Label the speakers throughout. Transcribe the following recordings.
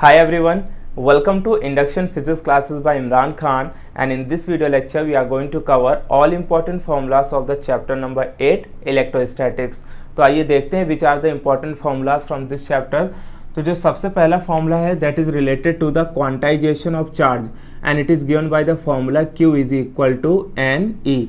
Speaker 1: Hi everyone, welcome to Induction Physics classes by Imran Khan, and in this video lecture we are going to cover all important formulas of the chapter number 8 electrostatics। तो आइए देखते हैं which are the important formulas from this chapter। तो जो सबसे पहला formula है that is related to the quantization of charge and it is given by the formula Q is equal to NE।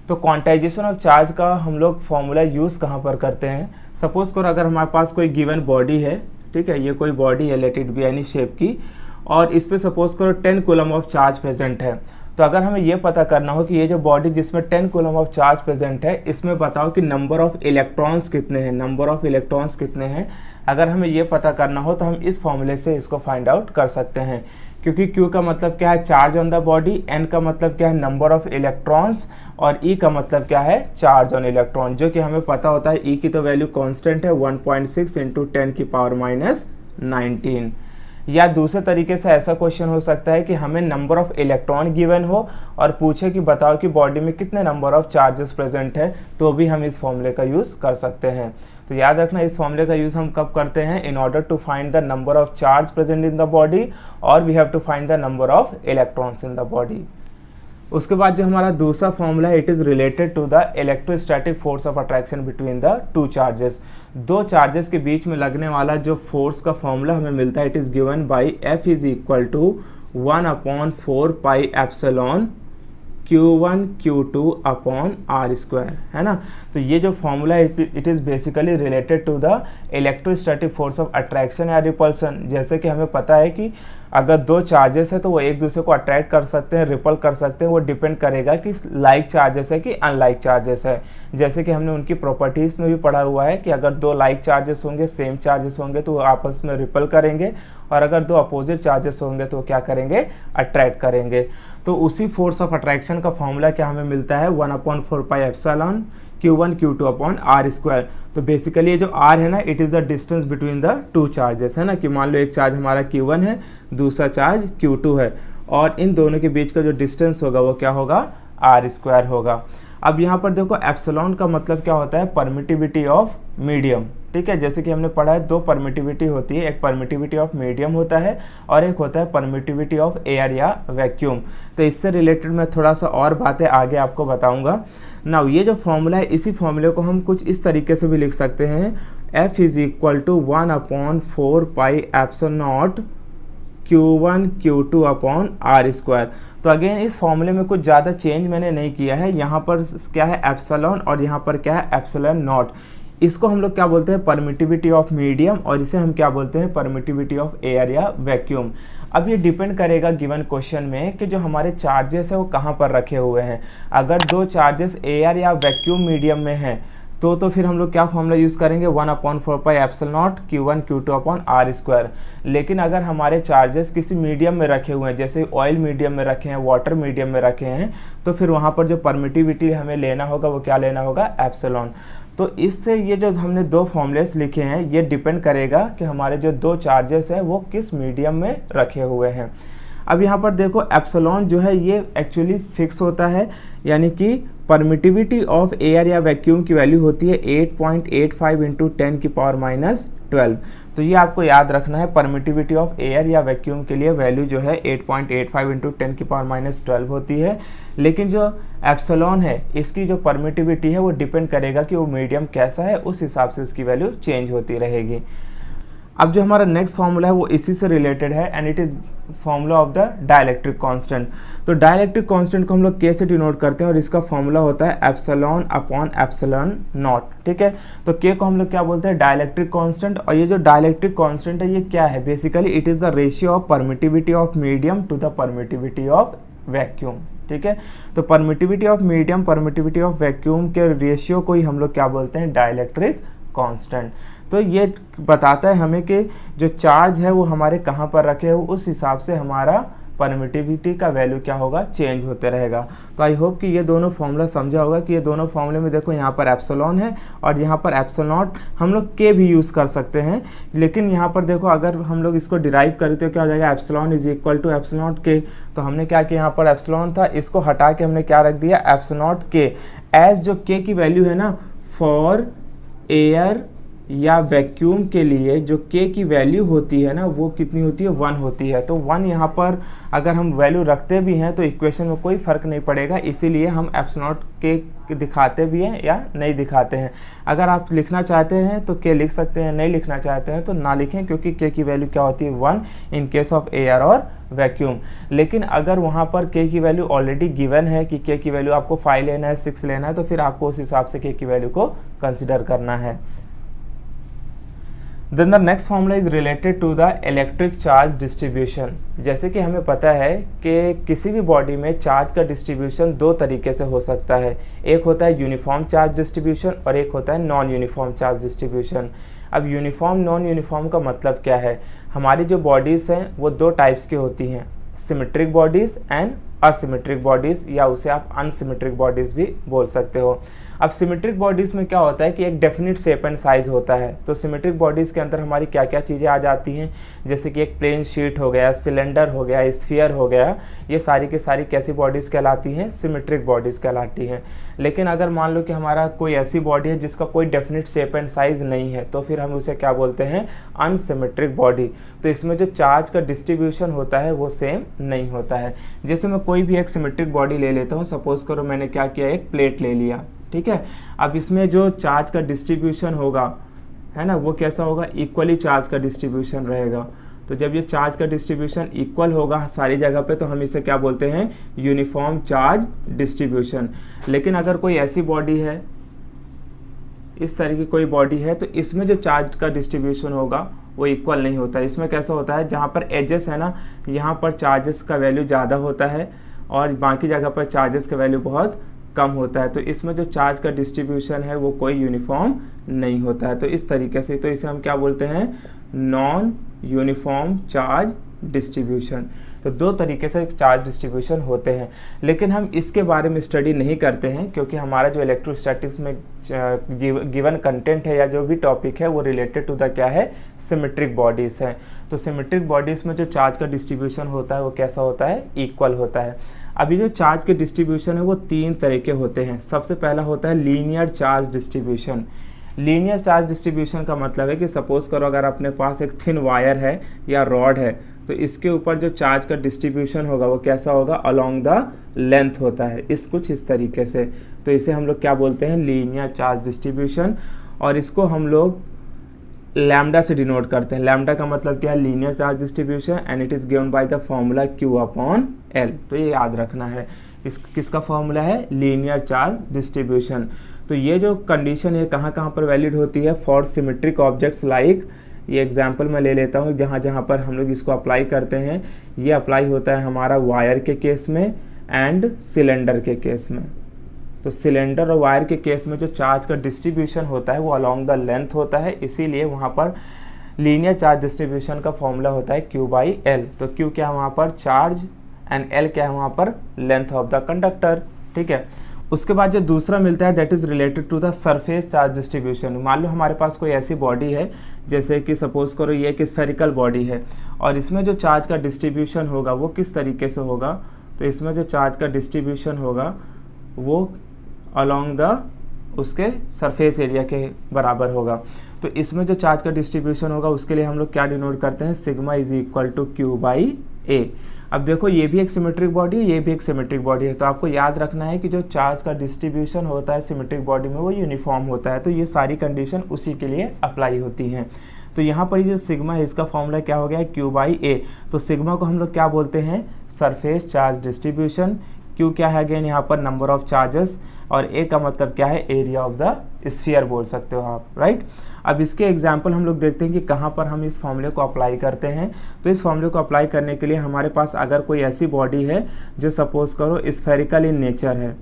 Speaker 1: तो क्वांटाइजेशन ऑफ चार्ज का हम लोग formula use कहाँ पर करते हैं। सपोज करो अगर हमारे पास कोई गिवन बॉडी है, ठीक है, ये कोई बॉडी है let it be any shape की, और इस पे सपोज करो 10 कूलम ऑफ चार्ज प्रेजेंट है। तो अगर हमें ये पता करना हो कि ये जो बॉडी जिसमें 10 कूलम ऑफ चार्ज प्रेजेंट है, इसमें बताओ कि नंबर ऑफ इलेक्ट्रॉन्स कितने हैं, नंबर ऑफ इलेक्ट्रॉन्स कितने हैं। अगर हमें ये पता करना हो तो हम इस फॉर्मूले से इसको फाइंड आउट कर सकते हैं, क्योंकि Q का मतलब क्या है, charge on the body, N का मतलब क्या है, नंबर ऑफ इलेक्ट्रॉन्स, और E का मतलब क्या है, चार्ज ऑन इलेक्ट्रॉन, जो कि हमें पता होता है। E की तो वैल्यू कांस्टेंट है 1.6 इंटू 10 की पावर माइनस 19। या दूसरे तरीके से ऐसा क्वेश्चन हो सकता है कि हमें नंबर ऑफ इलेक्ट्रॉन गिवन हो और पूछे कि बताओ कि बॉडी में कितने नंबर ऑफ चार्जेस प्रेजेंट है, तो भी हम इस फॉर्मूले का यूज़ कर सकते हैं। तो याद रखना, इस फॉर्मूले का यूज़ हम कब करते हैं, in order to find the number of charge present in the body, और we have to find the number of electrons in the body. उसके बाद जो हमारा दूसरा फॉर्मूला है, it is related to the electrostatic force of attraction between the two charges. दो charges के बीच में लगने वाला जो फोर्स का फॉर्मूला हमें मिलता है, it is given by F is equal to 1/4 pi epsilon Q1 Q2 upon R square, है ना। तो ये जो फॉर्मूला है it is basically related to the electrostatic force of attraction या रिपल्सन। जैसे कि हमें पता है कि अगर दो चार्जेस है तो वो एक दूसरे को अट्रैक्ट कर सकते हैं, रिपल कर सकते हैं। वो डिपेंड करेगा कि लाइक चार्जेस है कि अनलाइक चार्जेस है। जैसे कि हमने उनकी प्रॉपर्टीज़ में भी पढ़ा हुआ है कि अगर दो लाइक चार्जेस होंगे, सेम चार्जेस होंगे, तो वो आपस में रिपल करेंगे, और अगर दो अपोजिट चार्जेस होंगे तो क्या करेंगे, अट्रैक्ट करेंगे। तो उसी फोर्स ऑफ अट्रैक्शन का फॉर्मूला क्या हमें मिलता है, 1/4 pi epsilon Q1 Q2 upon R square. तो बेसिकली ये जो R है ना, it is the distance between the two charges, है ना, कि मान लो एक चार्ज हमारा Q1 है, दूसरा चार्ज Q2 है, और इन दोनों के बीच का जो डिस्टेंस होगा वो क्या होगा, R स्क्वायर होगा। अब यहाँ पर देखो एप्सिलॉन का मतलब क्या होता है, परमिटिविटी ऑफ मीडियम, ठीक है। जैसे कि हमने पढ़ा है दो परमिटिविटी होती है, एक परमिटिविटी ऑफ मीडियम होता है और एक होता है परमिटिविटी ऑफ एयर या वैक्यूम। तो इससे रिलेटेड मैं थोड़ा सा और बातें आगे आपको बताऊंगा। नाउ ये जो फॉर्मूला है, इसी फॉर्मूले को हम कुछ इस तरीके से भी लिख सकते हैं, F is equal to 1/4 pi epsilon Q1 Q2 upon R square. तो अगेन इस फॉर्मूले में कुछ ज़्यादा चेंज मैंने नहीं किया है। यहाँ पर क्या है एप्सिलॉन और यहाँ पर क्या है एप्सिलॉन नॉट। इसको हम लोग क्या बोलते हैं, परमिटिविटी ऑफ मीडियम, और इसे हम क्या बोलते हैं, परमिटिविटी ऑफ एयर या वैक्यूम। अब ये डिपेंड करेगा गिवन क्वेश्चन में कि जो हमारे चार्जेस है वो कहाँ पर रखे हुए हैं। अगर दो चार्जेस एयर या वैक्यूम मीडियम में हैं तो फिर हम लोग क्या फॉर्मूला यूज़ करेंगे, 1/4 pi epsilon Q1 Q2 upon R square. लेकिन अगर हमारे चार्जेस किसी मीडियम में रखे हुए हैं, जैसे ऑयल मीडियम में रखे हैं, वाटर मीडियम में रखे हैं, तो फिर वहाँ पर जो परमिटिविटी हमें लेना होगा वो क्या लेना होगा, एप्सिलॉन। तो इससे ये जो हमने दो फॉर्मूलेस लिखे हैं, ये डिपेंड करेगा कि हमारे जो दो चार्जेस हैं वो किस मीडियम में रखे हुए हैं। अब यहाँ पर देखो एप्सिलॉन जो है ये एक्चुअली फिक्स होता है, यानी कि परमिटिविटी ऑफ एयर या वैक्यूम की वैल्यू होती है 8.85 इंटू 10 की पावर माइनस 12। तो ये आपको याद रखना है, परमिटिविटी ऑफ एयर या वैक्यूम के लिए वैल्यू जो है 8.85 इंटू 10 की पावर माइनस 12 होती है। लेकिन जो एप्सिलॉन है इसकी जो परमिटिविटी है वो डिपेंड करेगा कि वो मीडियम कैसा है, उस हिसाब से उसकी वैल्यू चेंज होती रहेगी। अब जो हमारा नेक्स्ट फार्मूला है वो इसी से रिलेटेड है, and it is formula of the dielectric constant. तो डाइलेक्ट्रिक कांस्टेंट को हम लोग के से डिनोट करते हैं, और इसका फार्मूला होता है एप्सिलॉन अपॉन एप्सिलॉन नॉट, ठीक है। तो के को हम लोग क्या बोलते हैं, डाइलेक्ट्रिक कांस्टेंट। और ये जो डाइलेक्ट्रिक कांस्टेंट है ये क्या है, basically it is the ratio of permittivity of medium to the permittivity of vacuum, ठीक है। तो permittivity of medium, permittivity of vacuum के रेशियो को ही हम लोग क्या बोलते हैं, डाइलेक्ट्रिक कांस्टेंट। तो ये बताता है हमें कि जो चार्ज है वो हमारे कहाँ पर रखे हो, उस हिसाब से हमारा परमिटिविटी का वैल्यू क्या होगा, चेंज होते रहेगा। तो आई होप कि ये दोनों फॉर्मूला समझा होगा कि ये दोनों फॉर्मूले में देखो यहाँ पर एप्सिलॉन है और यहाँ पर एप्सिलॉन हम लोग के भी यूज़ कर सकते हैं। लेकिन यहाँ पर देखो अगर हम लोग इसको डिराइव करें तो क्या हो जाएगा, epsilon is equal to epsilon के। तो हमने क्या किया, यहाँ पर एप्सिलॉन था, इसको हटा के हमने क्या रख दिया, एप्सिलॉन के। एज जो के की वैल्यू है ना फॉर एयर या वैक्यूम के लिए जो k की वैल्यू होती है ना वो कितनी होती है, 1 होती है। तो 1 यहाँ पर अगर हम वैल्यू रखते भी हैं तो इक्वेशन में कोई फ़र्क नहीं पड़ेगा, इसीलिए हम एप्सिलॉन k दिखाते भी हैं या नहीं दिखाते हैं। अगर आप लिखना चाहते हैं तो k लिख सकते हैं, नहीं लिखना चाहते हैं तो ना लिखें, क्योंकि k की वैल्यू क्या होती है, 1 इन केस ऑफ एयर और वैक्यूम। लेकिन अगर वहाँ पर k की वैल्यू ऑलरेडी गिवन है कि k की वैल्यू आपको 5 लेना है, 6 लेना है, तो फिर आपको उस हिसाब से k की वैल्यू को कंसिडर करना है। Then the next formula is related to the electric charge distribution। जैसे कि हमें पता है कि किसी भी बॉडी में चार्ज का डिस्ट्रीब्यूशन दो तरीके से हो सकता है, एक होता है यूनिफॉर्म चार्ज डिस्ट्रीब्यूशन और एक होता है नॉन यूनिफॉर्म चार्ज डिस्ट्रीब्यूशन। अब यूनिफॉर्म नॉन यूनिफॉर्म का मतलब क्या है, हमारी जो बॉडीज़ हैं वो दो टाइप्स की होती हैं, symmetric bodies and asymmetric bodies, या उसे आप अनसिमेट्रिक बॉडीज़ भी बोल सकते हो। अब सिमेट्रिक बॉडीज़ में क्या होता है कि एक डेफिनेट शेप एंड साइज़ होता है। तो सिमेट्रिक बॉडीज़ के अंदर हमारी क्या क्या चीज़ें आ जाती हैं, जैसे कि एक प्लेन शीट हो गया, सिलेंडर हो गया, स्फीयर हो गया, ये सारी की सारी कैसी बॉडीज़ कहलाती हैं, सिमेट्रिक बॉडीज़ कहलाती हैं। लेकिन अगर मान लो कि हमारा कोई ऐसी बॉडी है जिसका कोई डेफिनेट शेप एंड साइज़ नहीं है, तो फिर हम उसे क्या बोलते हैं, अनसिमेट्रिक बॉडी। तो इसमें जो चार्ज का डिस्ट्रीब्यूशन होता है वो सेम नहीं होता है। जैसे मैं कोई भी एक सिमेट्रिक बॉडी ले लेता हूँ, सपोज करो मैंने क्या किया, एक प्लेट ले लिया, ठीक है। अब इसमें जो चार्ज का डिस्ट्रीब्यूशन होगा, है ना, वो कैसा होगा, इक्वली चार्ज का डिस्ट्रीब्यूशन रहेगा। तो जब ये चार्ज का डिस्ट्रीब्यूशन इक्वल होगा सारी जगह पे, तो हम इसे क्या बोलते हैं, यूनिफॉर्म चार्ज डिस्ट्रीब्यूशन। लेकिन अगर कोई ऐसी बॉडी है, इस तरह की कोई बॉडी है, तो इसमें जो चार्ज का डिस्ट्रीब्यूशन होगा वो इक्वल नहीं होता। इसमें कैसा होता है, जहाँ पर एजेस है ना, यहाँ पर चार्जेस का वैल्यू ज़्यादा होता है और बाकी जगह पर चार्जेस का वैल्यू बहुत कम होता है। तो इसमें जो चार्ज का डिस्ट्रीब्यूशन है वो कोई यूनिफॉर्म नहीं होता है। तो इस तरीके से, तो इसे हम क्या बोलते हैं, नॉन यूनिफॉर्म चार्ज डिस्ट्रीब्यूशन। तो दो तरीके से चार्ज डिस्ट्रीब्यूशन होते हैं, लेकिन हम इसके बारे में स्टडी नहीं करते हैं, क्योंकि हमारा जो इलेक्ट्रोस्टैटिक्स में गिवन कंटेंट है या जो भी टॉपिक है वो रिलेटेड टू द क्या है, सिमेट्रिक बॉडीज़ है। तो सिमेट्रिक बॉडीज़ में जो चार्ज का डिस्ट्रीब्यूशन होता है वो कैसा होता है, इक्वल होता है। अभी जो चार्ज के डिस्ट्रीब्यूशन है वो तीन तरह के होते हैं। सबसे पहला होता है linear charge distribution. Linear charge distribution का मतलब है कि सपोज करो अगर अपने पास एक थिन वायर है या रॉड है, तो इसके ऊपर जो चार्ज का डिस्ट्रीब्यूशन होगा वो कैसा होगा, अलोंग द लेंथ होता है, कुछ इस तरीके से। तो इसे हम लोग क्या बोलते हैं, लीनियर चार्ज डिस्ट्रीब्यूशन, और इसको हम लोग लैम्डा से डिनोट करते हैं। लैम्डा का मतलब क्या है, linear charge distribution, and it is given by the formula Q/L। तो ये याद रखना है, किसका फॉर्मूला है, लीनियर चार्ज डिस्ट्रीब्यूशन। तो ये जो कंडीशन है कहाँ कहाँ पर वैलिड होती है, फॉर सिमेट्रिक ऑब्जेक्ट्स लाइक, ये एग्जाम्पल मैं ले लेता हूँ, जहाँ जहाँ पर हम लोग इसको अप्लाई करते हैं, ये अप्लाई होता है हमारा वायर के केस में एंड सिलेंडर के केस में। तो सिलेंडर और वायर के केस में जो चार्ज का डिस्ट्रीब्यूशन होता है वो अलोंग द लेंथ होता है, इसीलिए वहाँ पर लीनियर चार्ज डिस्ट्रीब्यूशन का फॉर्मूला होता है Q/L। तो Q क्या है वहाँ पर, चार्ज, एंड L क्या है वहाँ पर, लेंथ ऑफ द कंडक्टर, ठीक है। उसके बाद जो दूसरा मिलता है that is related to the surface charge distribution. मान लो हमारे पास कोई ऐसी बॉडी है, जैसे कि सपोज करो ये एक स्फेरिकल बॉडी है, और इसमें जो चार्ज का डिस्ट्रीब्यूशन होगा वो किस तरीके से होगा, तो इसमें जो चार्ज का डिस्ट्रीब्यूशन होगा वो अलोंग द उसके सरफेस एरिया के बराबर होगा। तो इसमें जो चार्ज का डिस्ट्रीब्यूशन होगा उसके लिए हम लोग क्या डिनोट करते हैं, sigma is equal to Q/A। अब देखो ये भी एक सिमेट्रिक बॉडी है, ये भी एक सिमेट्रिक बॉडी है, तो आपको याद रखना है कि जो चार्ज का डिस्ट्रीब्यूशन होता है सिमेट्रिक बॉडी में वो यूनिफॉर्म होता है। तो ये सारी कंडीशन उसी के लिए अप्लाई होती हैं। तो यहाँ पर जो सिग्मा है इसका फॉर्मूला क्या हो गया, Q/A। तो सिग्मा को हम लोग क्या बोलते हैं, सरफेस चार्ज डिस्ट्रीब्यूशन। Q क्या है अगेन यहाँ पर, नंबर ऑफ चार्जेस, और A का मतलब क्या है, एरिया ऑफ द स्फीयर बोल सकते हो आप, राइट। अब इसके एग्जाम्पल हम लोग देखते हैं कि कहाँ पर हम इस फॉर्मूले को अप्लाई करते हैं। तो इस फॉर्मूले को अप्लाई करने के लिए हमारे पास अगर कोई ऐसी बॉडी है जो सपोज करो स्फेरिकल इन नेचर है,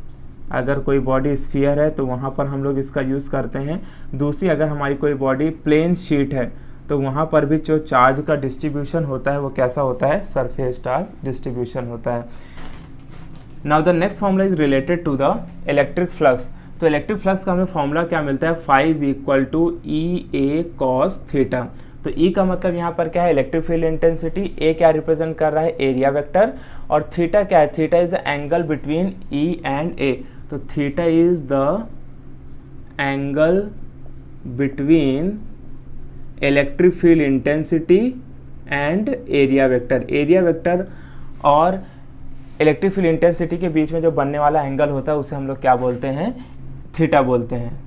Speaker 1: अगर कोई बॉडी स्फीयर है तो वहाँ पर हम लोग इसका यूज़ करते हैं। दूसरी, अगर हमारी कोई बॉडी प्लेन शीट है तो वहाँ पर भी जो चार्ज का डिस्ट्रीब्यूशन होता है वो कैसा होता है, सरफेस चार्ज डिस्ट्रीब्यूशन होता है। Now the next formula is related to the electric flux. तो इलेक्ट्रिक फ्लक्स का हमें फॉर्मूला क्या मिलता है, phi is equal to EA cos theta. तो E का मतलब यहाँ पर क्या है, इलेक्ट्रिक फील्ड इंटेंसिटी, A क्या रिप्रेजेंट कर रहा है, एरिया वेक्टर, और थीटा क्या है, theta is the angle between E and A। तो theta is the angle between electric field intensity and area vector. Area vector और इलेक्ट्रिक फील्ड इंटेंसिटी के बीच में जो बनने वाला एंगल होता है उसे हम लोग क्या बोलते हैं, थीटा बोलते हैं।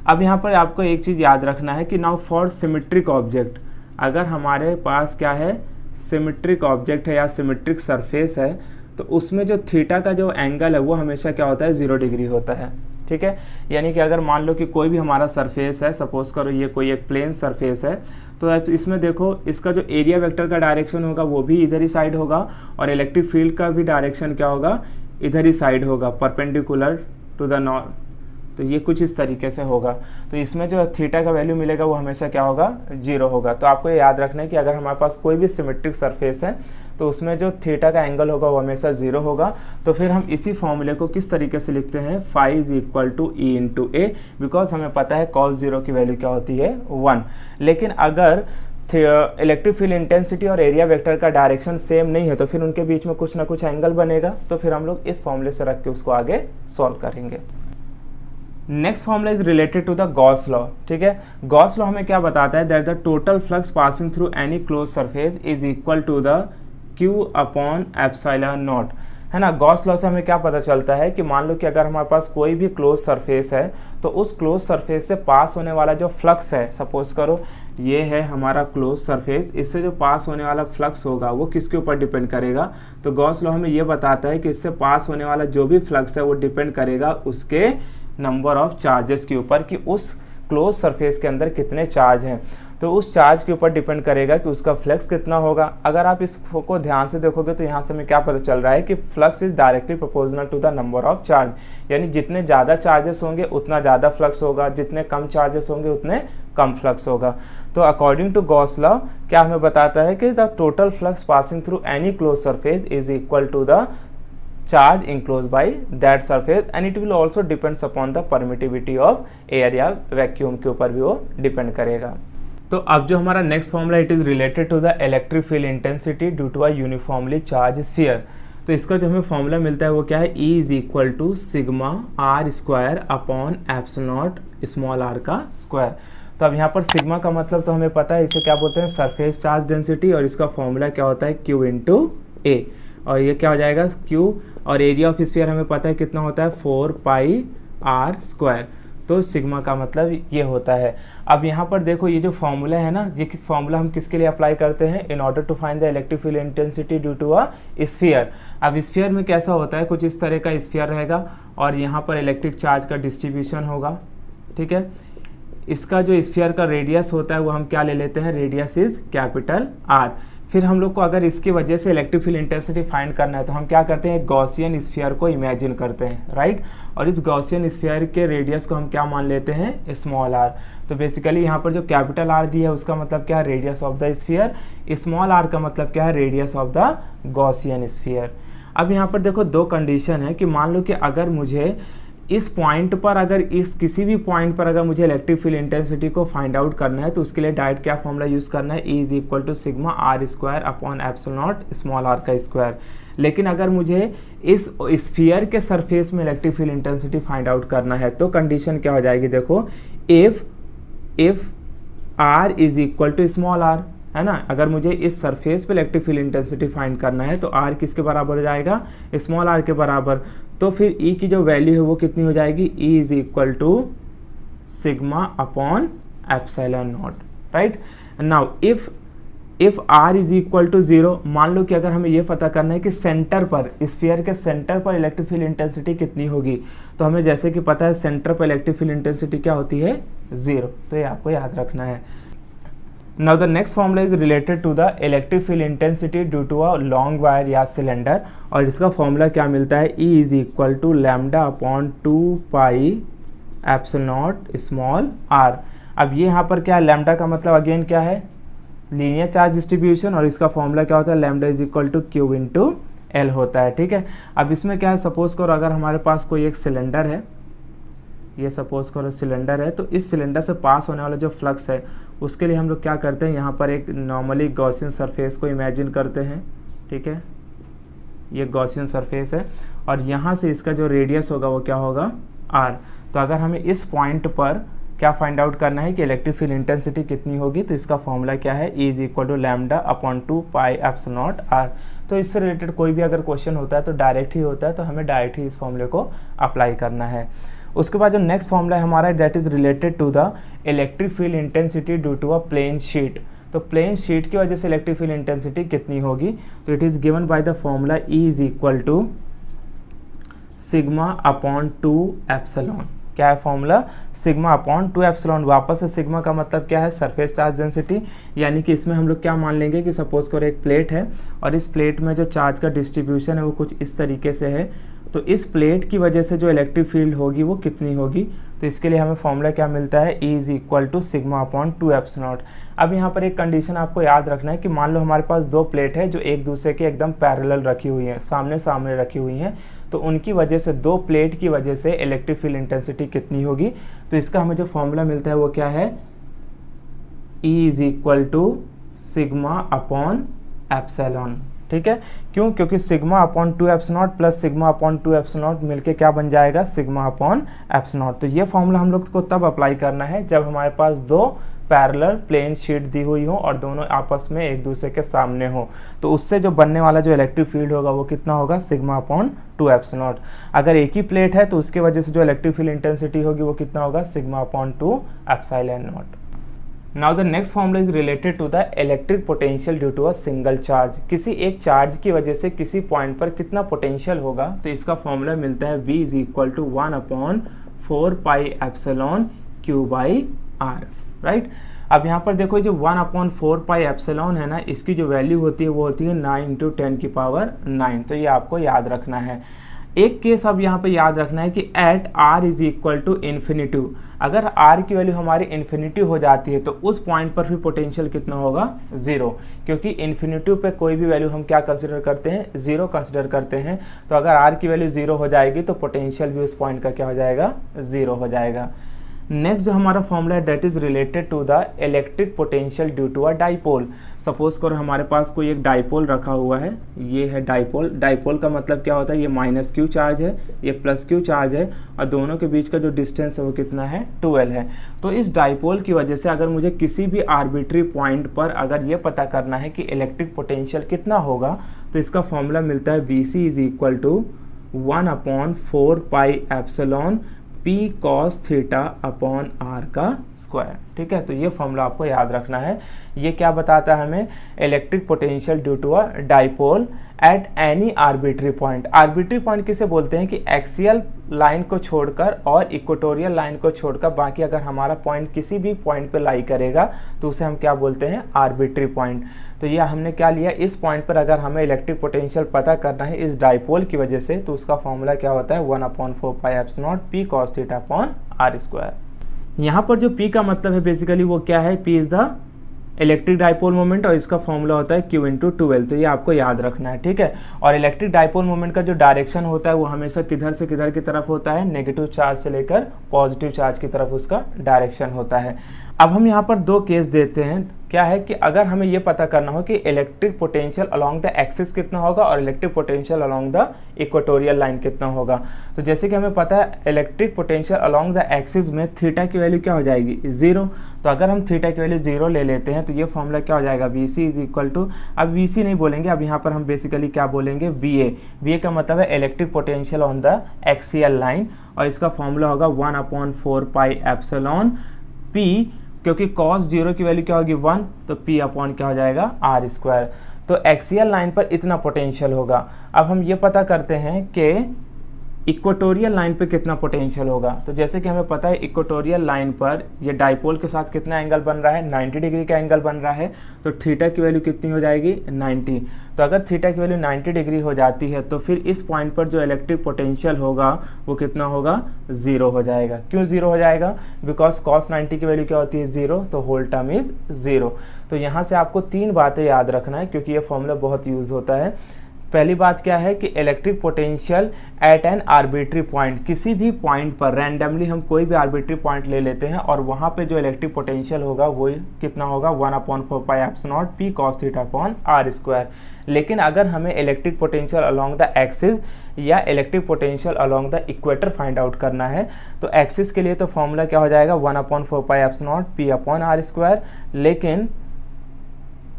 Speaker 1: अब यहाँ पर आपको एक चीज़ याद रखना है कि नाउ फॉर सिमेट्रिक ऑब्जेक्ट, अगर हमारे पास क्या है, सिमेट्रिक ऑब्जेक्ट है या सिमेट्रिक सरफेस है, तो उसमें जो थीटा का जो एंगल है वो हमेशा क्या होता है, 0 डिग्री होता है। ठीक है, यानी कि अगर मान लो कि कोई भी हमारा सरफेस है, सपोज करो ये कोई एक प्लेन सरफेस है, तो इसमें देखो इसका जो एरिया वेक्टर का डायरेक्शन होगा वो भी इधर ही साइड होगा और इलेक्ट्रिक फील्ड का भी डायरेक्शन क्या होगा, इधर ही साइड होगा, परपेंडिकुलर टू द नॉर्थ। तो ये कुछ इस तरीके से होगा। तो इसमें जो थीटा का वैल्यू मिलेगा वो हमेशा क्या होगा, 0 होगा। तो आपको ये याद रखना है कि अगर हमारे पास कोई भी सिमेट्रिक सरफेस है तो उसमें जो थीटा का एंगल होगा वो हमेशा 0 होगा। तो फिर हम इसी फॉर्मूले को किस तरीके से लिखते हैं, phi is equal to E into A, because हमें पता है कॉस 0 की वैल्यू क्या होती है, 1। लेकिन अगर इलेक्ट्रिक फील्ड इंटेंसिटी और एरिया वेक्टर का डायरेक्शन सेम नहीं है तो फिर उनके बीच में कुछ ना कुछ एंगल बनेगा। तो फिर हम लोग इस फॉर्मूले से रख के उसको आगे सॉल्व करेंगे। Next formula is related to the Gauss law. ठीक है, गॉस लॉ हमें क्या बताता है, that the total flux passing through any close surface is equal to the Q upon epsilon naught, है ना। गॉस लॉ से हमें क्या पता चलता है कि मान लो कि अगर हमारे पास कोई भी क्लोज सरफेस है तो उस क्लोज सरफेस से पास होने वाला जो फ्लक्स है, सपोज करो ये है हमारा क्लोज सरफेस, इससे जो पास होने वाला फ्लक्स होगा वो किसके ऊपर डिपेंड करेगा। तो गॉस लॉ हमें ये बताता है कि इससे पास होने वाला जो भी फ्लक्स है वो डिपेंड करेगा उसके नंबर ऑफ चार्जेस के ऊपर, कि उस क्लोज सरफेस के अंदर कितने चार्ज हैं। तो उस चार्ज के ऊपर डिपेंड करेगा कि उसका फ्लक्स कितना होगा। अगर आप इसको ध्यान से देखोगे तो यहाँ से हमें क्या पता चल रहा है कि flux is directly proportional to the number of charge, यानी जितने ज़्यादा चार्जेस होंगे उतना ज़्यादा फ्लक्स होगा, जितने कम चार्जेस होंगे उतने कम फ्लक्स होगा। तो अकॉर्डिंग टू गॉस लॉ क्या हमें बताता है कि the total flux passing through any close surface is equal to the charge enclosed by that surface and it will also depends upon the permittivity of air या vacuum के ऊपर भी वो डिपेंड करेगा। तो अब जो हमारा next formula it is related to the electric field intensity due to a uniformly charge sphere. तो इसका जो हमें फॉर्मूला मिलता है वो क्या है, E is equal to sigma R square upon epsilon naught small R का स्क्वायर। तो अब यहाँ पर सिग्मा का मतलब तो हमें पता है, इसे क्या बोलते हैं, सरफेस चार्ज डेंसिटी, और इसका फॉर्मूला क्या होता है, Q इंटू ए, और ये क्या हो जाएगा Q, और एरिया ऑफ स्फीयर हमें पता है कितना होता है, 4 पाई आर स्क्वायर। तो सिग्मा का मतलब ये होता है। अब यहाँ पर देखो ये जो फॉर्मूला है ना, ये फॉर्मूला हम किसके लिए अप्लाई करते हैं, in order to find the electric field intensity due to a sphere. अब स्फीयर में कैसा होता है, कुछ इस तरह का स्फीयर रहेगा और यहाँ पर इलेक्ट्रिक चार्ज का डिस्ट्रीब्यूशन होगा। ठीक है, इसका जो स्फीयर का रेडियस होता है वो हम क्या ले लेते हैं, रेडियस इज कैपिटल आर। फिर हम लोग को अगर इसकी वजह से इलेक्ट्रिक फील्ड इंटेंसिटी फाइंड करना है तो हम क्या करते हैं, एक गॉसियन स्फीयर को इमेजिन करते हैं, राइट। और इस गॉसियन स्फीयर के रेडियस को हम क्या मान लेते हैं, स्मॉल आर। तो बेसिकली यहाँ पर जो कैपिटल आर दिया है उसका मतलब क्या है, radius of the sphere. Small R का मतलब क्या है, radius of the Gaussian sphere. अब यहाँ पर देखो दो कंडीशन है कि मान लो कि अगर मुझे इस पॉइंट पर, अगर इस किसी भी पॉइंट पर अगर मुझे इलेक्ट्रिक फील्ड इंटेंसिटी को फाइंड आउट करना है तो उसके लिए डायरेक्ट क्या फॉर्मूला यूज़ करना है, E is equal to sigma R square upon epsilon naught small R का स्क्वायर। लेकिन अगर मुझे इस स्फीयर के सरफेस में electric field intensity find out करना है तो कंडीशन क्या हो जाएगी, देखो if R is equal to small R, है ना। अगर मुझे इस सरफेस पे इलेक्ट्रिक फील्ड इंटेंसिटी फाइंड करना है तो आर किसके बराबर हो जाएगा, स्मॉल आर के बराबर। तो फिर ई की जो वैल्यू है वो कितनी हो जाएगी, E is equal to sigma upon epsilon naught, right. Now if R is equal to 0, मान लो कि अगर हमें ये पता करना है कि सेंटर पर, स्फीयर के सेंटर पर इलेक्ट्रिक फील्ड इंटेंसिटी कितनी होगी, तो हमें जैसे कि पता है सेंटर पर इलेक्ट्रिक फील्ड इंटेंसिटी क्या होती है, 0। तो ये आपको याद रखना है। Now the next formula is related to the electric field intensity due to a long wire या सिलेंडर, और इसका फॉर्मूला क्या मिलता है, E is equal to lambda upon 2 pi epsilon naught small R. अब ये यहाँ पर क्या है, लैम्डा का मतलब अगेन क्या है, लीनियर चार्ज डिस्ट्रीब्यूशन, और इसका फॉर्मूला क्या होता है, lambda is equal to Q into L होता है। ठीक है, अब इसमें क्या है, सपोज करो अगर हमारे पास कोई एक सिलेंडर है, ये सपोज करो सिलेंडर है, तो इस सिलेंडर से पास होने वाला जो फ्लक्स है उसके लिए हम लोग क्या करते हैं, यहाँ पर एक नॉर्मली गॉसियन सरफेस को इमेजिन करते हैं। ठीक है, ये गॉसियन सरफेस है और यहाँ से इसका जो रेडियस होगा वो क्या होगा, आर। तो अगर हमें इस पॉइंट पर क्या फाइंड आउट करना है कि इलेक्ट्रिक फील्ड इंटेंसिटी कितनी होगी। तो इसका फॉर्मूला क्या है, E = λ/2πε0r। तो इससे रिलेटेड कोई भी अगर क्वेश्चन होता है तो डायरेक्ट ही होता है, तो हमें डायरेक्ट ही इस फॉर्मूले को अप्लाई करना है। उसके बाद जो नेक्स्ट फॉर्मूला है हमारा, that is related to the electric field intensity due to a plane sheet. तो प्लेन शीट की वजह से इलेक्ट्रिक फील्ड इंटेंसिटी कितनी होगी। तो it is given by the formula E = σ/2ε। क्या है फॉर्मूला, σ/2ε। वापस से सिग्मा का मतलब क्या है, सरफेस चार्ज डेंसिटी, यानी कि इसमें हम लोग क्या मान लेंगे कि सपोज करो एक प्लेट है और इस प्लेट में जो चार्ज का डिस्ट्रीब्यूशन है वो कुछ इस तरीके से है। तो इस प्लेट की वजह से जो इलेक्ट्रिक फील्ड होगी वो कितनी होगी। तो इसके लिए हमें फॉर्मूला क्या मिलता है, E = σ/2ε। अब यहाँ पर एक कंडीशन आपको याद रखना है कि मान लो हमारे पास दो प्लेट है जो एक दूसरे के एकदम पैरेलल रखी हुई हैं, सामने सामने रखी हुई हैं। तो उनकी वजह से, दो प्लेट की वजह से इलेक्ट्रिक फील्ड इंटेंसिटी कितनी होगी। तो इसका हमें जो फॉर्मूला मिलता है वो क्या है, E = σ/ε। ठीक है, क्यों, क्योंकि σ/2ε प्लस σ/2ε मिलके क्या बन जाएगा, σ/ε। तो ये फॉर्मूला हम लोग को तब अप्लाई करना है जब हमारे पास दो पैरेलल प्लेन शीट दी हुई हो और दोनों आपस में एक दूसरे के सामने हो। तो उससे जो बनने वाला जो इलेक्ट्रिक फील्ड होगा वो कितना होगा, σ/2ε। अगर एक ही प्लेट है तो उसके वजह से जो इलेक्ट्रिक फील्ड इंटेंसिटी होगी वो कितना होगा, σ/2ε0। Now the next formula is related to the electric potential due to a single charge. किसी एक चार्ज की वजह से किसी पॉइंट पर कितना पोटेंशियल होगा। तो इसका फॉर्मूला मिलता है V = 1/4πε/Q/r, राइट। अब यहाँ पर देखो जो 1/4πε है ना, इसकी जो वैल्यू होती है वो होती है 9 × 10⁹। तो ये आपको याद रखना है। एक केस अब यहाँ पे याद रखना है कि एट r = इन्फिनिटी, अगर r की वैल्यू हमारी इन्फिनिटी हो जाती है तो उस पॉइंट पर भी पोटेंशियल कितना होगा, 0, क्योंकि इन्फिनिटी पे कोई भी वैल्यू हम क्या कंसिडर करते हैं, 0 कंसिडर करते हैं। तो अगर r की वैल्यू 0 हो जाएगी तो पोटेंशियल भी उस पॉइंट का क्या हो जाएगा, 0 हो जाएगा। नेक्स्ट जो हमारा फॉर्मूला है that is related to the electric potential due to a dipole. Suppose करो हमारे पास कोई एक डाइपोल रखा हुआ है, ये है डाइपोल। डाइपोल का मतलब क्या होता है, ये -q चार्ज है, ये +q चार्ज है और दोनों के बीच का जो डिस्टेंस है वो कितना है, 12 है। तो इस डाइपोल की वजह से अगर मुझे किसी भी आर्बिट्री पॉइंट पर अगर ये पता करना है कि इलेक्ट्रिक पोटेंशियल कितना होगा, तो इसका फॉर्मूला मिलता है Vc = 1/4πε P cos θ/r का स्क्वायर। ठीक है, तो ये फॉर्मूला आपको याद रखना है। ये क्या बताता है हमें, electric potential due to a dipole at any arbitrary point. Arbitrary point किसे बोलते हैं कि एक्सियल लाइन को छोड़कर और इक्वेटोरियल लाइन को छोड़कर बाकी अगर हमारा पॉइंट किसी भी पॉइंट पे लाई करेगा तो उसे हम क्या बोलते हैं, आर्बिट्री पॉइंट। तो ये हमने क्या लिया, इस पॉइंट पर अगर हमें इलेक्ट्रिक पोटेंशियल पता करना है इस डाइपोल की वजह से, तो उसका फॉर्मूला क्या होता है, 1/4πε0 P cos θ/r²। यहाँ पर जो P का मतलब है बेसिकली वो क्या है, P is the electric dipole moment और इसका फॉर्मूला होता है Q × 12। तो ये आपको याद रखना है, ठीक है। और इलेक्ट्रिक डाइपोल मोमेंट का जो डायरेक्शन होता है वो हमेशा किधर से किधर की तरफ होता है, नेगेटिव चार्ज से लेकर पॉजिटिव चार्ज की तरफ उसका डायरेक्शन होता है। अब हम यहाँ पर दो केस देते हैं। क्या है कि अगर हमें ये पता करना हो कि electric potential along the axis कितना होगा और electric potential along the equatorial line कितना होगा। तो जैसे कि हमें पता है electric potential along the axis में थीटा की वैल्यू क्या हो जाएगी, 0। तो अगर हम थीटा की वैल्यू 0 ले लेते हैं तो ये फॉर्मूला क्या हो जाएगा, Vc = अब Vc नहीं बोलेंगे, अब यहाँ पर हम बेसिकली क्या बोलेंगे, Va का मतलब है electric potential on the axial line और इसका फॉर्मूला होगा 1/4πε P, क्योंकि cos 0 की वैल्यू क्या होगी 1, तो P अपॉन क्या हो जाएगा, r²। तो एक्सियल लाइन पर इतना पोटेंशियल होगा। अब हम ये पता करते हैं कि इक्वेटोरियल लाइन पे कितना पोटेंशियल होगा। तो जैसे कि हमें पता है इक्वेटोरियल लाइन पर ये डाइपोल के साथ कितना एंगल बन रहा है, 90 डिग्री का एंगल बन रहा है। तो थीटा की वैल्यू कितनी हो जाएगी, 90। तो अगर थीटा की वैल्यू 90 डिग्री हो जाती है तो फिर इस पॉइंट पर जो इलेक्ट्रिक पोटेंशियल होगा वो कितना होगा, 0 हो जाएगा। क्यों 0 हो जाएगा, बिकॉज cos 90 की वैल्यू क्या होती है, 0, तो होल टर्म इज 0। तो यहाँ से आपको 3 बातें याद रखना है क्योंकि ये फॉर्मूला बहुत यूज होता है। पहली बात क्या है कि electric potential at an arbitrary point, किसी भी पॉइंट पर रैंडमली हम कोई भी आर्बिट्री पॉइंट ले लेते हैं और वहाँ पे जो इलेक्ट्रिक पोटेंशियल होगा वो कितना होगा 1/4πε0 p cos θ/r²। लेकिन अगर हमें electric potential along the axis या electric potential along the equator find out करना है तो एक्सिस के लिए तो फॉर्मूला क्या हो जाएगा 1/4πε0 p/r²। लेकिन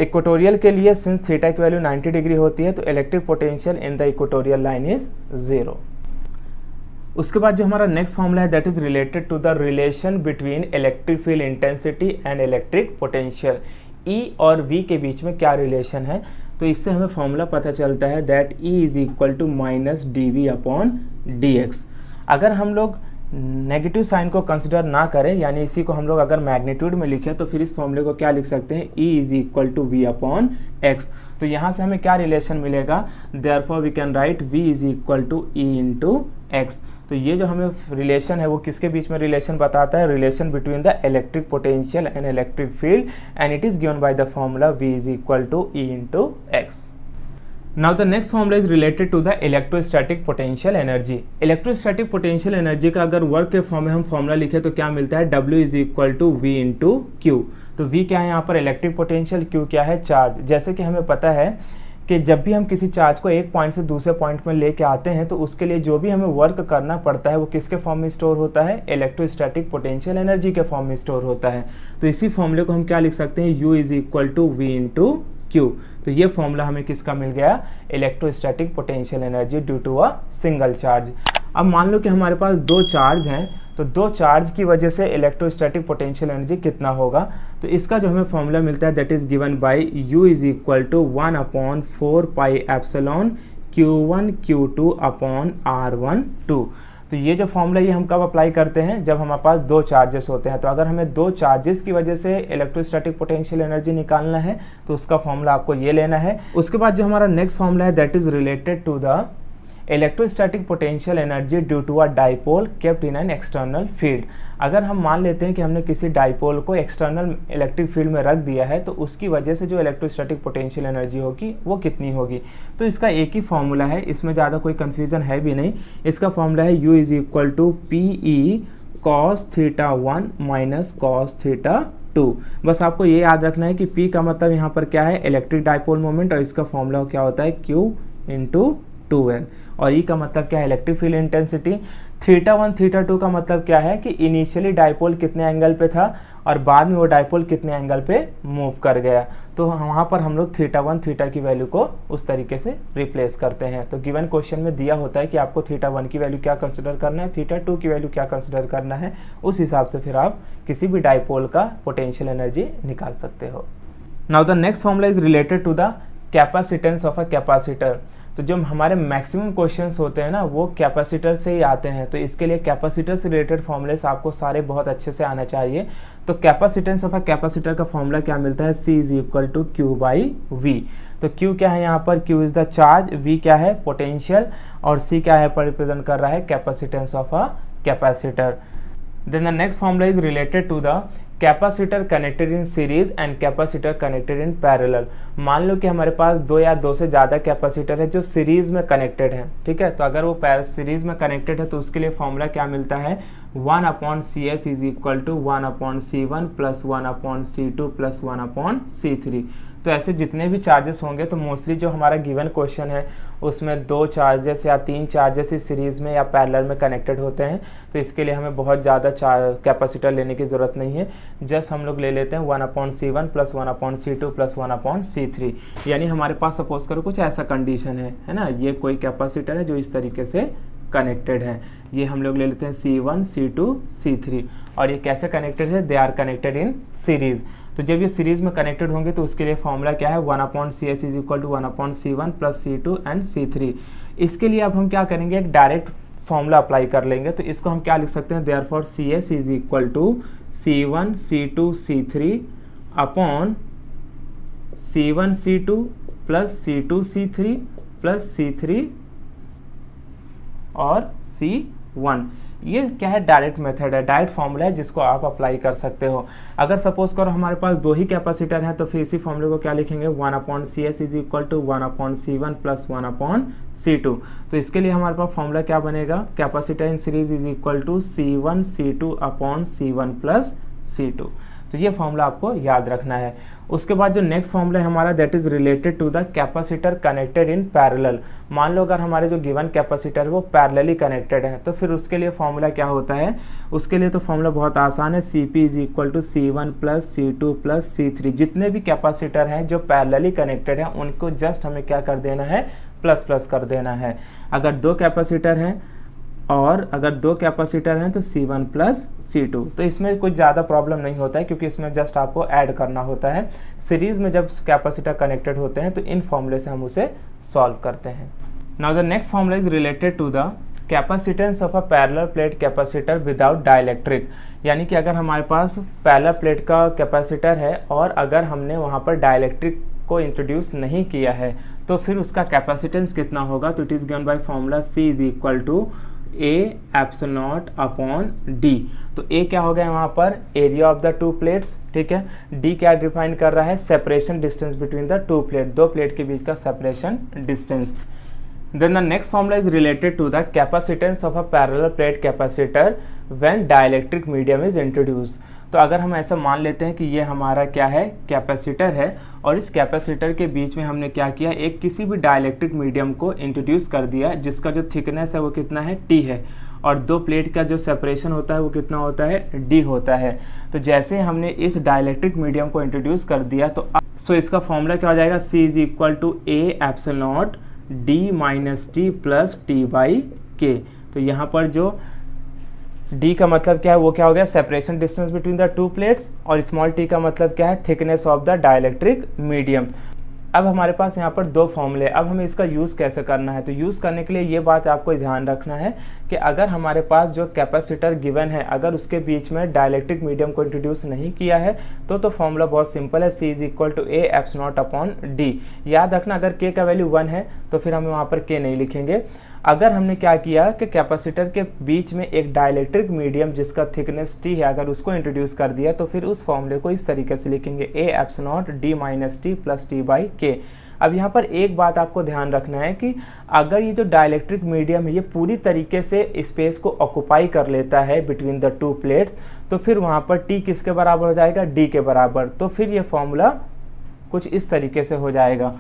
Speaker 1: इक्वेटोरियल के लिए सिंस थीटा की वैल्यू 90 डिग्री होती है तो electric potential in the equatorial line is 0। उसके बाद जो हमारा नेक्स्ट फॉर्मूला है that is related to the relation between electric field intensity and electric potential. E और V के बीच में क्या रिलेशन है, तो इससे हमें फॉर्मूला पता चलता है that E is equal to -dV/dx। अगर हम लोग नेगेटिव साइन को कंसिडर ना करें, यानी इसी को हम लोग अगर मैग्नीट्यूड में लिखें तो फिर इस फॉर्मूले को क्या लिख सकते हैं, E is equal to V/x। तो यहाँ से हमें क्या रिलेशन मिलेगा, therefore we can write V is equal to E into X. तो ये जो हमें रिलेशन है वो किसके बीच में रिलेशन बताता है, relation between the electric potential and electric field, and it is given by the formula V is equal to E into X. Now the next formula is related to the electrostatic potential energy। Electrostatic potential energy का अगर work के form में हम formula लिखे तो क्या मिलता है, W is equal to V into Q. तो V क्या है यहाँ पर इलेक्ट्रिक पोटेंशियल, Q क्या है चार्ज। जैसे कि हमें पता है कि जब भी हम किसी चार्ज को एक पॉइंट से दूसरे पॉइंट में लेके आते हैं तो उसके लिए जो भी हमें वर्क करना पड़ता है वो किसके फॉर्म में स्टोर होता है, इलेक्ट्रोस्टैटिक पोटेंशियल एनर्जी के फॉर्म में स्टोर होता है। तो इसी फॉर्मूले को हम क्या लिख सकते हैं, U is equal to V into Q. तो ये फॉर्मूला हमें किसका मिल गया, electrostatic potential energy due to a single charge. अब मान लो कि हमारे पास दो चार्ज हैं, तो दो चार्ज की वजह से इलेक्ट्रोस्टैटिक पोटेंशियल एनर्जी कितना होगा, तो इसका जो हमें फॉर्मूला मिलता है that is given by U is equal to 1/4πε Q1 Q2 upon R12। तो ये जो फॉर्मूला ये हम कब अप्लाई करते हैं, जब हमारे पास दो चार्जेस होते हैं। तो अगर हमें दो चार्जेस की वजह से इलेक्ट्रोस्टैटिक पोटेंशियल एनर्जी निकालना है तो उसका फॉर्मूला आपको ये लेना है। उसके बाद जो हमारा नेक्स्ट फॉर्मूला है that is related to the electrostatic potential energy due to a dipole kept in an external field. अगर हम मान लेते हैं कि हमने किसी डाइपोल को एक्सटर्नल इलेक्ट्रिक फील्ड में रख दिया है तो उसकी वजह से जो इलेक्ट्रोस्टैटिक पोटेंशियल एनर्जी होगी वो कितनी होगी, तो इसका एक ही फॉर्मूला है, इसमें ज़्यादा कोई कन्फ्यूज़न है भी नहीं। इसका फॉर्मूला है U is equal to PE cos θ1 minus cos θ2। बस आपको ये याद रखना है कि P का मतलब यहाँ पर क्या है, इलेक्ट्रिक डाइपोल मोमेंट, और इसका फॉर्मूला क्या होता है Q इंटू 2n, और E का मतलब क्या है, इलेक्ट्रिक फील्ड इंटेंसिटी। θ1 θ2 का मतलब क्या है कि इनिशियली डाइपोल कितने एंगल पे था और बाद में वो डाइपोल कितने एंगल पे मूव कर गया, तो वहाँ पर हम लोग θ1 θ की वैल्यू को उस तरीके से रिप्लेस करते हैं। तो गिवन क्वेश्चन में दिया होता है कि आपको θ1 की वैल्यू क्या कंसिडर करना है, θ2 की वैल्यू क्या कंसिडर करना है, उस हिसाब से फिर आप किसी भी डाइपोल का पोटेंशियल एनर्जी निकाल सकते हो। Now the next formula is related to the capacitance of a capacitor. तो जो हमारे मैक्सिमम क्वेश्चंस होते हैं ना वो कैपेसिटर से ही आते हैं, तो इसके लिए कैपेसिटर से रिलेटेड फॉर्मूलेस आपको सारे बहुत अच्छे से आना चाहिए। तो कैपेसिटेंस ऑफ अ कैपेसिटर का फॉर्मूला क्या मिलता है, C is equal to Q by V। तो Q क्या है यहाँ पर, Q is the charge, V क्या है पोटेंशियल, और C क्या है पर रिप्रेजेंट कर रहा है capacitance of a capacitor. Then the next formula is related to the capacitor connected in series and capacitor connected in parallel. मान लो कि हमारे पास दो या दो से ज़्यादा कैपेसिटर है जो सीरीज में कनेक्टेड है, ठीक है। तो अगर वो सीरीज में कनेक्टेड है तो उसके लिए फॉर्मूला क्या मिलता है, 1/CS is equal to 1/C1 plus 1/C2 plus 1/C3। तो ऐसे जितने भी चार्जेस होंगे तो मोस्टली जो हमारा गिवन क्वेश्चन है उसमें दो चार्जेस या तीन चार्जेस इस सीरीज़ में या पैरेलल में कनेक्टेड होते हैं, तो इसके लिए हमें बहुत ज़्यादा कैपेसिटर लेने की ज़रूरत नहीं है। जस्ट हम लोग ले लेते हैं 1/C1 plus 1/C2 plus 1/C3। यानी हमारे पास सपोज करो कुछ ऐसा कंडीशन है ना, ये कोई कैपेसिटर है जो इस तरीके से कनेक्टेड है, ये हम लोग ले लेते हैं C1 C2 C3, और ये कैसे कनेक्टेड है, they are connected in series. तो जब ये सीरीज में कनेक्टेड होंगे तो उसके लिए फॉर्मूला क्या है, 1/CS is equal to 1/C1 plus C2 and C3। इसके लिए अब हम क्या करेंगे, एक डायरेक्ट फॉर्मूला अप्लाई कर लेंगे। तो इसको हम क्या लिख सकते हैं, therefore CS is equal to C1 C2 C3 upon C1 C2 plus C2 C3 plus C3 और C1। ये क्या है, डायरेक्ट मेथड है, डायरेक्ट फॉर्मूला है जिसको आप अप्लाई कर सकते हो। अगर सपोज करो हमारे पास 2 ही कैपेसिटर हैं तो फिर इसी फॉर्मूले को क्या लिखेंगे, 1/CS is equal to 1/C1 plus 1/C2। तो इसके लिए हमारे पास फॉर्मूला क्या बनेगा, capacitor in series is equal to C1 C2/C1 plus C2। तो ये फॉर्मूला आपको याद रखना है। उसके बाद जो नेक्स्ट फॉर्मूला है हमारा, that is related to the capacitor connected in parallel. मान लो अगर हमारे जो गिवन कैपेसिटर है वो पैरेलली कनेक्टेड है तो फिर उसके लिए फॉर्मूला क्या होता है, उसके लिए तो फॉर्मूला बहुत आसान है, Cp is equal to C1 plus C2 plus C3। जितने भी कैपेसिटर हैं जो पैरेलली कनेक्टेड हैं उनको जस्ट हमें क्या कर देना है, प्लस प्लस कर देना है। अगर 2 कैपेसिटर हैं तो C1 प्लस C2, तो इसमें कुछ ज़्यादा प्रॉब्लम नहीं होता है क्योंकि इसमें जस्ट आपको ऐड करना होता है। सीरीज में जब कैपेसिटर कनेक्टेड होते हैं तो इन फॉर्मूले से हम उसे सॉल्व करते हैं। Now the next formula is related to the capacitance of a parallel plate capacitor without dielectric. यानी कि अगर हमारे पास पैरेलल प्लेट का कैपेसिटर है और अगर हमने वहाँ पर डाइलेक्ट्रिक को इंट्रोड्यूस नहीं किया है तो फिर उसका कैपेसिटेंस कितना होगा, तो it is given by formula C is equal to A epsilon naught upon D। तो A क्या हो गया वहाँ पर, एरिया ऑफ द 2 प्लेट्स, ठीक है। D क्या डिफाइन कर रहा है, separation distance between the 2 plate, 2 plate के बीच का separation distance. Then the next formula is related to the capacitance of a parallel plate capacitor when dielectric medium is introduced। तो अगर हम ऐसा मान लेते हैं कि ये हमारा क्या है, कैपेसिटर है और इस कैपेसिटर के बीच में हमने क्या किया, एक किसी भी डाइलेक्ट्रिक मीडियम को इंट्रोड्यूस कर दिया जिसका जो थिकनेस है वो कितना है, T है, और 2 प्लेट का जो सेपरेशन होता है वो कितना होता है, D होता है। तो जैसे हमने इस डाइलेक्ट्रिक मीडियम को इंट्रोड्यूस कर दिया तो इसका फॉर्मूला क्या हो जाएगा, C is equal to A epsilon naught D minus T plus T by K. तो यहाँ पर जो D का मतलब क्या है, वो क्या हो गया, separation distance between the 2 plates, और स्मॉल t का मतलब क्या है, thickness of the dielectric medium. अब हमारे पास यहाँ पर 2 फॉर्मूले, अब हमें इसका यूज़ कैसे करना है, तो यूज़ करने के लिए ये बात आपको ध्यान रखना है कि अगर हमारे पास जो कैपेसिटर गिवन है अगर उसके बीच में डाइलेक्ट्रिक मीडियम को इंट्रोड्यूस नहीं किया है तो फॉर्मूला बहुत सिंपल है, C is equal to A epsilon naught upon D। याद रखना अगर K का वैल्यू 1 है तो फिर हम वहाँ पर K नहीं लिखेंगे। अगर हमने क्या किया कि कैपेसिटर के बीच में एक डाइलेक्ट्रिक मीडियम जिसका थिकनेस T है अगर उसको इंट्रोड्यूस कर दिया तो फिर उस फॉर्मूले को इस तरीके से लिखेंगे, A epsilon naught D minus T plus T by के। अब यहाँ पर एक बात आपको ध्यान रखना है कि अगर ये जो डाइलेक्ट्रिक मीडियम है ये पूरी तरीके से स्पेस को ऑक्युपाई कर लेता है बिटवीन द 2 प्लेट्स तो फिर वहाँ पर T किसके बराबर हो जाएगा, D के बराबर। तो फिर ये फॉर्मूला कुछ इस तरीके से हो जाएगा,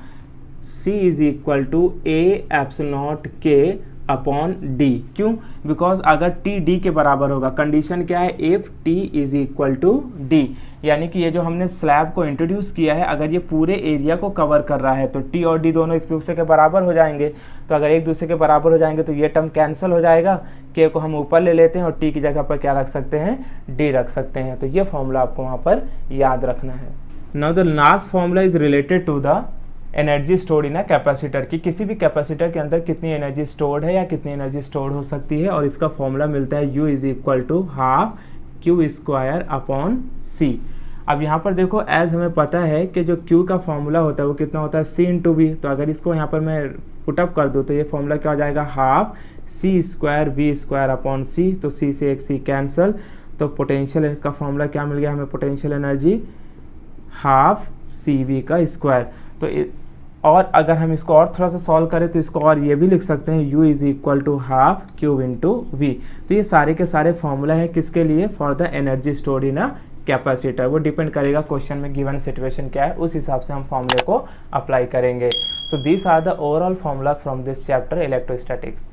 Speaker 1: C is equal to A epsilon naught K upon D। क्यों, बिकॉज अगर T D के बराबर होगा, कंडीशन क्या है, if T is equal to D, यानी कि ये जो हमने स्लैब को इंट्रोड्यूस किया है अगर ये पूरे एरिया को कवर कर रहा है तो T और D दोनों एक दूसरे के बराबर हो जाएंगे। तो अगर एक दूसरे के बराबर हो जाएंगे तो ये टर्म कैंसिल हो जाएगा, K को हम ऊपर ले लेते हैं और T की जगह पर क्या रख सकते हैं, D रख सकते हैं। तो ये फॉर्मूला आपको वहाँ पर याद रखना है। Now the last formula is related to the energy stored in a capacitor की किसी भी कैपेसिटर के अंदर कितनी एनर्जी स्टोर्ड है या कितनी एनर्जी स्टोर्ड हो सकती है, और इसका फॉर्मूला मिलता है U is equal to half Q square upon C। अब यहाँ पर देखो एज हमें पता है कि जो Q का फॉर्मूला होता है वो कितना होता है, C इंटू V। तो अगर इसको यहाँ पर मैं पुटअप कर दूँ तो ये फॉर्मूला क्या हो जाएगा, half C square V square upon C। तो C से एक C कैंसल, तो पोटेंशियल का फॉर्मूला क्या मिल गया हमें, पोटेंशियल एनर्जी हाफ CV का स्क्वायर। तो और अगर हम इसको और थोड़ा सा सॉल्व करें तो इसको और ये भी लिख सकते हैं, U is equal to half Q into V। तो ये सारे के सारे फॉर्मूला है किसके लिए, for the energy stored in a capacitor. वो डिपेंड करेगा क्वेश्चन में गिवन सिचुएशन क्या है, उस हिसाब से हम फॉर्मूले को अप्लाई करेंगे। So these are the overall formulas from this chapter electrostatics.